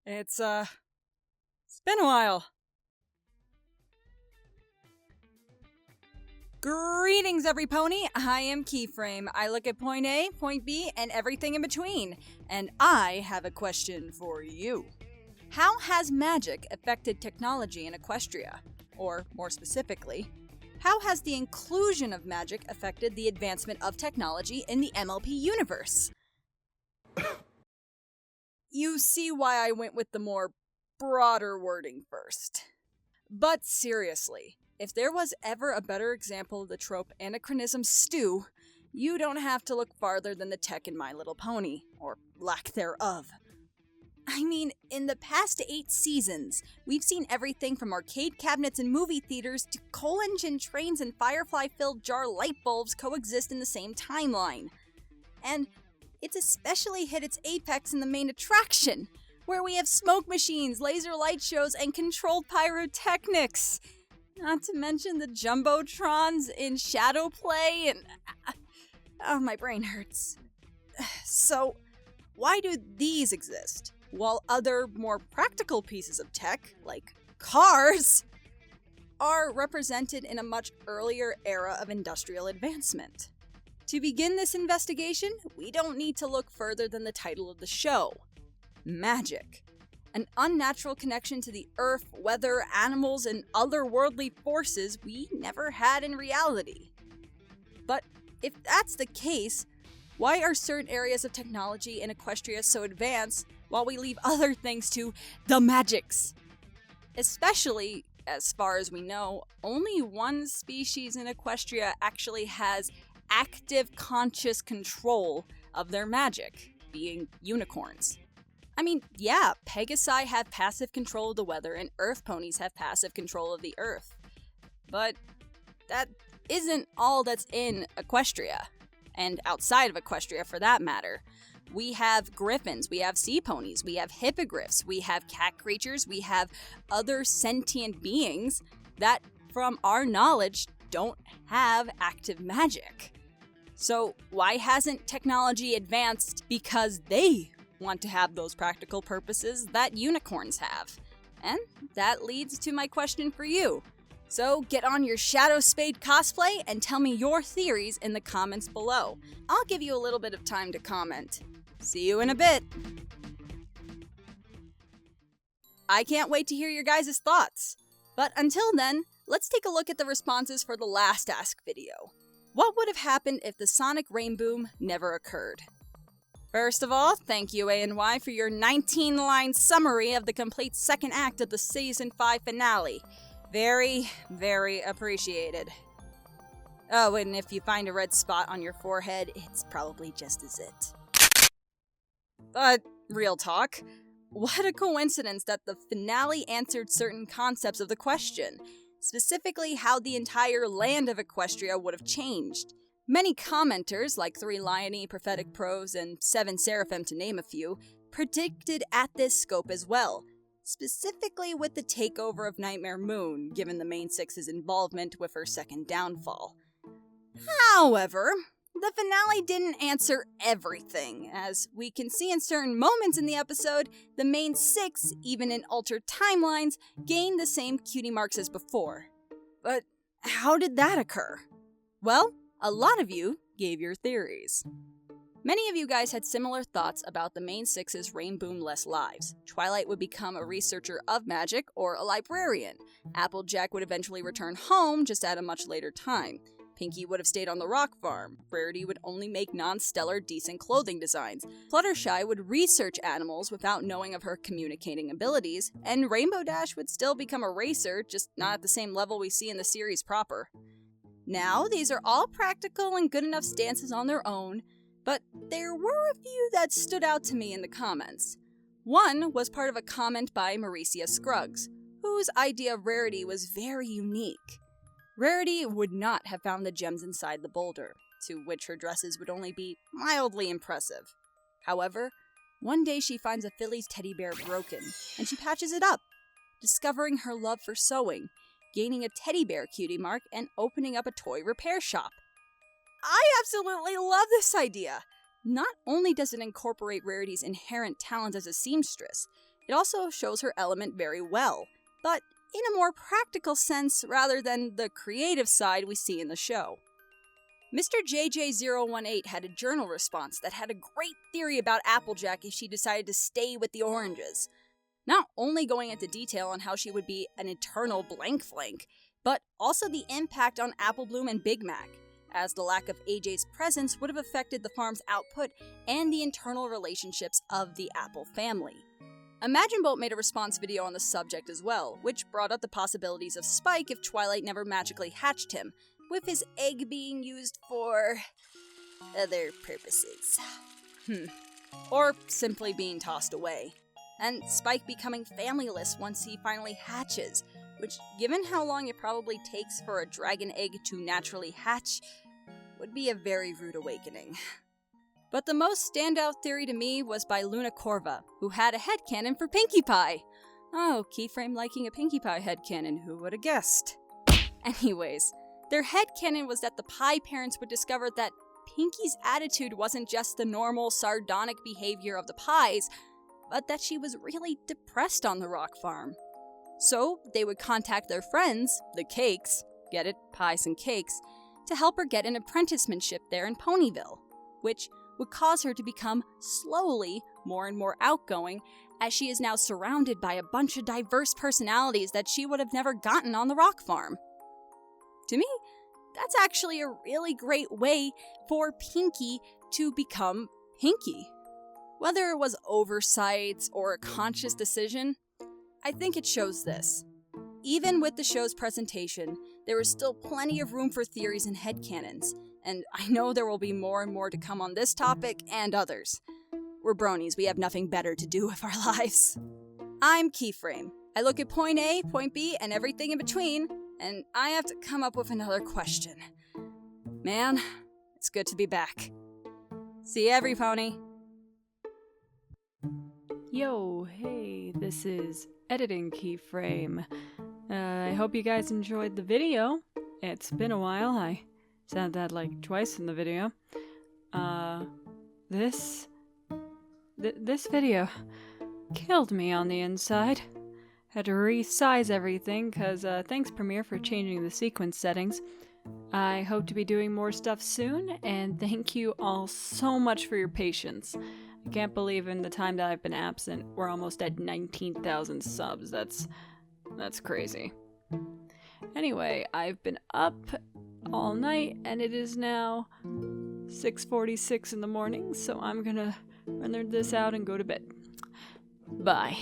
It's been a while. Greetings, every pony. I am Keyframe. I look at point A, point B, and everything in between. And I have a question for you. How has magic affected technology in Equestria? Or, more specifically, how has the inclusion of magic affected the advancement of technology in the MLP universe? You see why I went with the more broader wording first. But seriously, if there was ever a better example of the trope anachronism stew, you don't have to look farther than the tech in My Little Pony, or lack thereof. I mean, in the past 8 seasons, we've seen everything from arcade cabinets in movie theaters to coal engine trains and firefly-filled jar light bulbs coexist in the same timeline. And it's especially hit its apex in the main attraction, where we have smoke machines, laser light shows, and controlled pyrotechnics. Not to mention the jumbotrons in shadow play and... oh, my brain hurts. So, why do these exist, while other, more practical pieces of tech, like cars, are represented in a much earlier era of industrial advancement? To begin this investigation, we don't need to look further than the title of the show. Magic. An unnatural connection to the earth, weather, animals, and otherworldly forces we never had in reality. But if that's the case, why are certain areas of technology in Equestria so advanced while we leave other things to the magics? Especially, as far as we know, only one species in Equestria actually has active conscious control of their magic, being unicorns. I mean, yeah, Pegasi have passive control of the weather and Earth ponies have passive control of the Earth. But that isn't all that's in Equestria, and outside of Equestria for that matter. We have griffins, we have sea ponies, we have hippogriffs, we have cat creatures, we have other sentient beings that, from our knowledge, don't have active magic. So why hasn't technology advanced because they want to have those practical purposes that unicorns have? And that leads to my question for you. So get on your Shadow Spade cosplay and tell me your theories in the comments below. I'll give you a little bit of time to comment. See you in a bit. I can't wait to hear your guys' thoughts. But until then, let's take a look at the responses for the last Ask video. What would have happened if the Sonic Rainboom never occurred? First of all, thank you ANY for your 19-line summary of the complete second act of the Season 5 finale. Very, very appreciated. Oh, and if you find a red spot on your forehead, it's probably just as it. But, real talk, what a coincidence that the finale answered certain concepts of the question, specifically how the entire land of Equestria would have changed. Many commenters, like 3 Liony, Prophetic Prose, and 7 Seraphim to name a few, predicted at this scope as well, specifically with the takeover of Nightmare Moon, given the main six's involvement with her second downfall. However, the finale didn't answer everything. As we can see in certain moments in the episode, the main six, even in altered timelines, gained the same cutie marks as before. But how did that occur? Well, a lot of you gave your theories. Many of you guys had similar thoughts about the main six's Rainboom-less lives. Twilight would become a researcher of magic or a librarian. Applejack would eventually return home, just at a much later time. Pinkie would have stayed on the rock farm. Rarity would only make non-stellar decent clothing designs. Fluttershy would research animals without knowing of her communicating abilities. And Rainbow Dash would still become a racer, just not at the same level we see in the series proper. Now, these are all practical and good enough stances on their own, but there were a few that stood out to me in the comments. One was part of a comment by Maricia Scruggs, whose idea of Rarity was very unique. Rarity would not have found the gems inside the boulder, to which her dresses would only be mildly impressive. However, one day she finds a Philly's teddy bear broken, and she patches it up, discovering her love for sewing, gaining a teddy bear cutie mark, and opening up a toy repair shop. I absolutely love this idea! Not only does it incorporate Rarity's inherent talent as a seamstress, it also shows her element very well, but in a more practical sense rather than the creative side we see in the show. Mr. JJ018 had a journal response that had a great theory about Applejack if she decided to stay with the oranges. Not only going into detail on how she would be an eternal blank flank, but also the impact on Apple Bloom and Big Mac, as the lack of AJ's presence would have affected the farm's output and the internal relationships of the Apple family. Imagine Bolt made a response video on the subject as well, which brought up the possibilities of Spike if Twilight never magically hatched him, with his egg being used for other purposes. Or simply being tossed away. And Spike becoming familyless once he finally hatches, which, given how long it probably takes for a dragon egg to naturally hatch, would be a very rude awakening. But the most standout theory to me was by Luna Corva, who had a headcanon for Pinkie Pie. Oh, Keyframe liking a Pinkie Pie headcanon, who would have guessed? Anyways, their headcanon was that the Pie parents would discover that Pinkie's attitude wasn't just the normal sardonic behavior of the Pies, but that she was really depressed on the rock farm. So they would contact their friends, the Cakes, get it, pies and cakes, to help her get an apprenticeship there in Ponyville, which would cause her to become slowly more and more outgoing, as she is now surrounded by a bunch of diverse personalities that she would have never gotten on the rock farm. To me, that's actually a really great way for Pinkie to become Pinkie. Whether it was oversight or a conscious decision, I think it shows this. Even with the show's presentation, there is still plenty of room for theories and headcanons, and I know there will be more and more to come on this topic and others. We're bronies, we have nothing better to do with our lives. I'm Keyframe. I look at point A, point B, and everything in between, and I have to come up with another question. Man, it's good to be back. See you, every pony. Yo, hey, this is Editing Keyframe. I hope you guys enjoyed the video. It's been a while. I said that like twice in the video. This video killed me on the inside. Had to resize everything, cause thanks Premiere for changing the sequence settings. I hope to be doing more stuff soon, and thank you all so much for your patience. I can't believe in the time that I've been absent, we're almost at 19,000 subs. That's crazy. Anyway, I've been up all night, and it is now 6:46 in the morning, so I'm gonna render this out and go to bed. Bye.